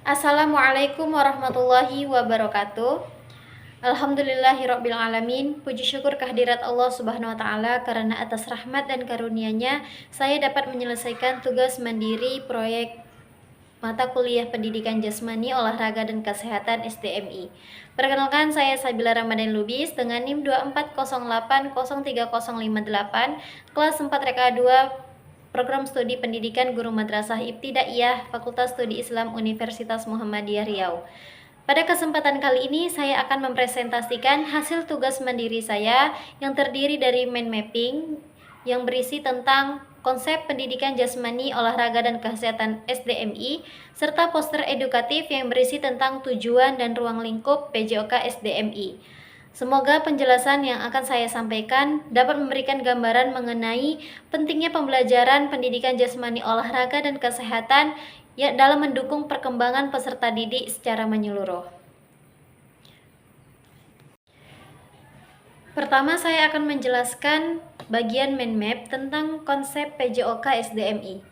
Assalamualaikum warahmatullahi wabarakatuh. Alhamdulillahirabbil alamin. Puji syukur kehadirat Allah Subhanahu wa taala karena atas rahmat dan karunia-Nya saya dapat menyelesaikan tugas mandiri proyek mata kuliah Pendidikan Jasmani, Olahraga dan Kesehatan SDMI. Perkenalkan, saya Sabila Ramadan Lubis dengan NIM 2408030058, kelas 4 Reka 2, Program Studi Pendidikan Guru Madrasah Ibtidaiyah, Fakultas Studi Islam Universitas Muhammadiyah Riau. Pada kesempatan kali ini saya akan mempresentasikan hasil tugas mandiri saya yang terdiri dari mind mapping yang berisi tentang konsep pendidikan jasmani, olahraga dan kesehatan SDMI, serta poster edukatif yang berisi tentang tujuan dan ruang lingkup PJOK SDMI. Semoga penjelasan yang akan saya sampaikan dapat memberikan gambaran mengenai pentingnya pembelajaran pendidikan jasmani, olahraga dan kesehatan ya dalam mendukung perkembangan peserta didik secara menyeluruh. Pertama, saya akan menjelaskan bagian mind map tentang konsep PJOK SDMI.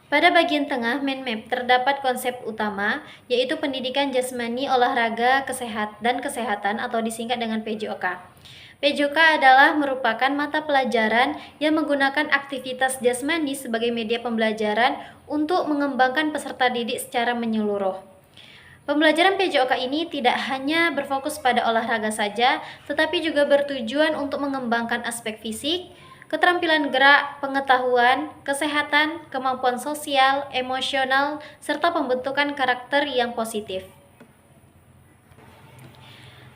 Pada bagian tengah mind map terdapat konsep utama, yaitu pendidikan jasmani, olahraga, dan kesehatan atau disingkat dengan PJOK. PJOK adalah merupakan mata pelajaran yang menggunakan aktivitas jasmani sebagai media pembelajaran untuk mengembangkan peserta didik secara menyeluruh. Pembelajaran PJOK ini tidak hanya berfokus pada olahraga saja, tetapi juga bertujuan untuk mengembangkan aspek fisik, keterampilan gerak, pengetahuan, kesehatan, kemampuan sosial, emosional, serta pembentukan karakter yang positif.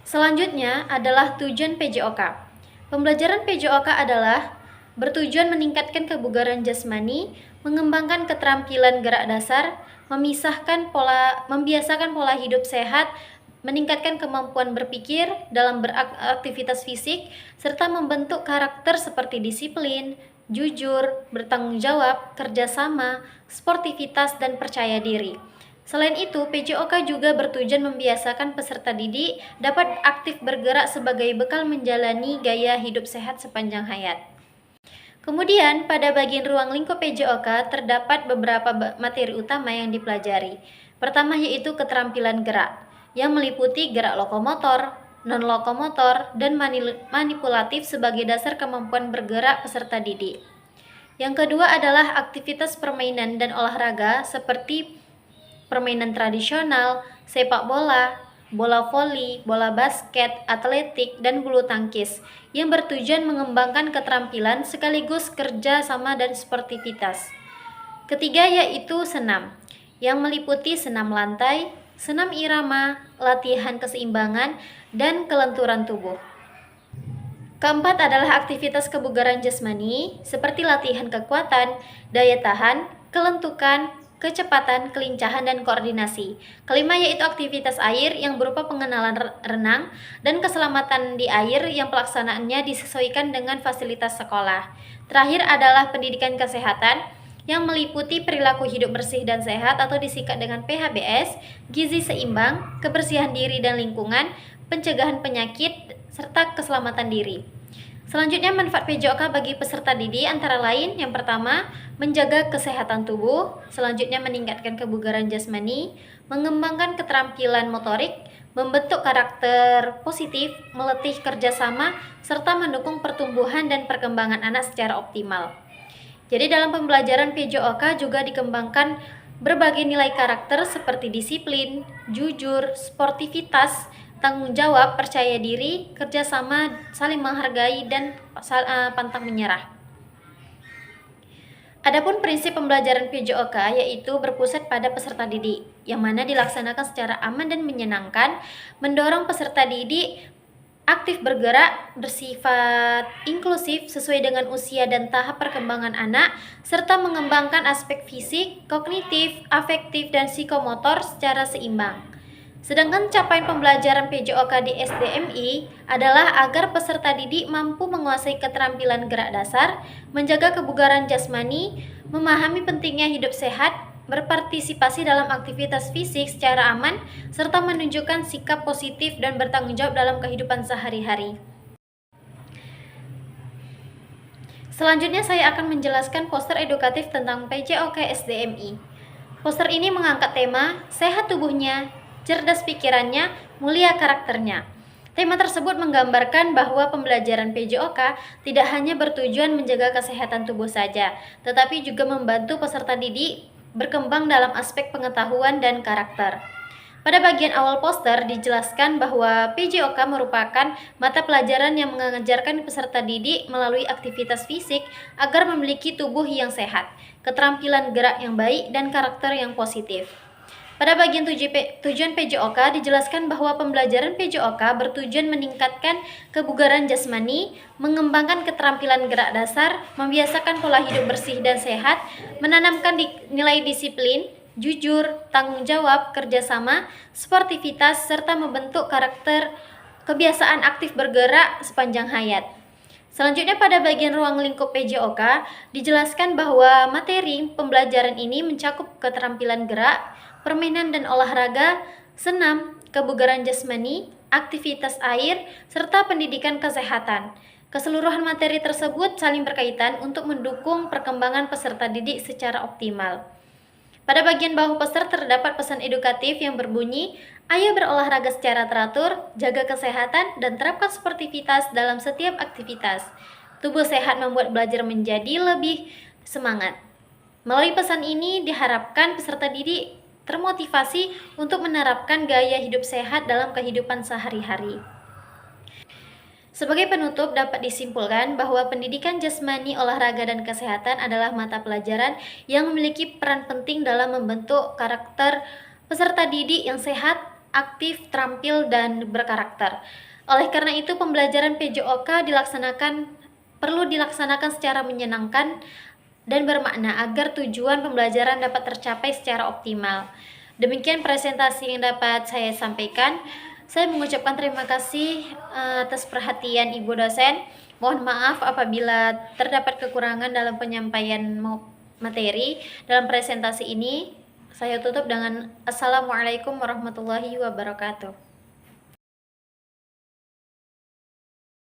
Selanjutnya adalah tujuan PJOK. Pembelajaran PJOK adalah bertujuan meningkatkan kebugaran jasmani, mengembangkan keterampilan gerak dasar, membiasakan pola hidup sehat, meningkatkan kemampuan berpikir dalam beraktivitas fisik, serta membentuk karakter seperti disiplin, jujur, bertanggung jawab, kerjasama, sportivitas, dan percaya diri. Selain itu, PJOK juga bertujuan membiasakan peserta didik dapat aktif bergerak sebagai bekal menjalani gaya hidup sehat sepanjang hayat. Kemudian, pada bagian ruang lingkup PJOK terdapat beberapa materi utama yang dipelajari. Pertama yaitu keterampilan gerak, yang meliputi gerak lokomotor, non-lokomotor, dan manipulatif sebagai dasar kemampuan bergerak peserta didik. Yang kedua adalah aktivitas permainan dan olahraga seperti permainan tradisional, sepak bola, bola voli, bola basket, atletik, dan bulu tangkis yang bertujuan mengembangkan keterampilan sekaligus kerja sama dan sportivitas. Ketiga yaitu senam, yang meliputi senam lantai, senam irama, latihan keseimbangan, dan kelenturan tubuh. Keempat adalah aktivitas kebugaran jasmani seperti latihan kekuatan, daya tahan, kelentukan, kecepatan, kelincahan, dan koordinasi. Kelima yaitu aktivitas air yang berupa pengenalan renang dan keselamatan di air yang pelaksanaannya disesuaikan dengan fasilitas sekolah. Terakhir adalah pendidikan kesehatan yang meliputi perilaku hidup bersih dan sehat atau disingkat dengan PHBS, gizi seimbang, kebersihan diri dan lingkungan, pencegahan penyakit, serta keselamatan diri. Selanjutnya, manfaat PJOK bagi peserta didik antara lain: yang pertama, menjaga kesehatan tubuh, selanjutnya meningkatkan kebugaran jasmani, mengembangkan keterampilan motorik, membentuk karakter positif, melatih kerjasama, serta mendukung pertumbuhan dan perkembangan anak secara optimal. Jadi dalam pembelajaran PJOK juga dikembangkan berbagai nilai karakter seperti disiplin, jujur, sportivitas, tanggung jawab, percaya diri, kerjasama, saling menghargai, dan pantang menyerah. Adapun prinsip pembelajaran PJOK yaitu berpusat pada peserta didik, yang mana dilaksanakan secara aman dan menyenangkan, mendorong peserta didik aktif bergerak, bersifat inklusif sesuai dengan usia dan tahap perkembangan anak, serta mengembangkan aspek fisik, kognitif, afektif, dan psikomotor secara seimbang. Sedangkan capaian pembelajaran PJOK di SDMI adalah agar peserta didik mampu menguasai keterampilan gerak dasar, menjaga kebugaran jasmani, memahami pentingnya hidup sehat, berpartisipasi dalam aktivitas fisik secara aman, serta menunjukkan sikap positif dan bertanggung jawab dalam kehidupan sehari-hari. Selanjutnya saya akan menjelaskan poster edukatif tentang PJOK SDMI. Poster ini mengangkat tema sehat tubuhnya, cerdas pikirannya, mulia karakternya. Tema tersebut menggambarkan bahwa pembelajaran PJOK tidak hanya bertujuan menjaga kesehatan tubuh saja, tetapi juga membantu peserta didik berkembang dalam aspek pengetahuan dan karakter. Pada bagian awal poster dijelaskan bahwa PJOK merupakan mata pelajaran yang mengajarkan peserta didik melalui aktivitas fisik agar memiliki tubuh yang sehat, keterampilan gerak yang baik, dan karakter yang positif. Pada bagian tujuan PJOK dijelaskan bahwa pembelajaran PJOK bertujuan meningkatkan kebugaran jasmani, mengembangkan keterampilan gerak dasar, membiasakan pola hidup bersih dan sehat, menanamkan nilai disiplin, jujur, tanggung jawab, kerjasama, sportivitas, serta membentuk karakter kebiasaan aktif bergerak sepanjang hayat. Selanjutnya pada bagian ruang lingkup PJOK dijelaskan bahwa materi pembelajaran ini mencakup keterampilan gerak, permainan dan olahraga, senam, kebugaran jasmani, aktivitas air, serta pendidikan kesehatan. Keseluruhan materi tersebut saling berkaitan untuk mendukung perkembangan peserta didik secara optimal. Pada bagian bawah poster terdapat pesan edukatif yang berbunyi, ayo berolahraga secara teratur, jaga kesehatan, dan terapkan sportivitas dalam setiap aktivitas. Tubuh sehat membuat belajar menjadi lebih semangat. Melalui pesan ini diharapkan peserta didik termotivasi untuk menerapkan gaya hidup sehat dalam kehidupan sehari-hari. Sebagai penutup, dapat disimpulkan bahwa pendidikan jasmani, olahraga, dan kesehatan adalah mata pelajaran yang memiliki peran penting dalam membentuk karakter peserta didik yang sehat, aktif, terampil, dan berkarakter. Oleh karena itu, pembelajaran PJOK perlu dilaksanakan secara menyenangkan dan bermakna agar tujuan pembelajaran dapat tercapai secara optimal. Demikian presentasi yang dapat saya sampaikan. Saya mengucapkan terima kasih atas perhatian Ibu dosen. Mohon maaf apabila terdapat kekurangan dalam penyampaian materi dalam presentasi ini. Saya tutup dengan Assalamualaikum warahmatullahi wabarakatuh.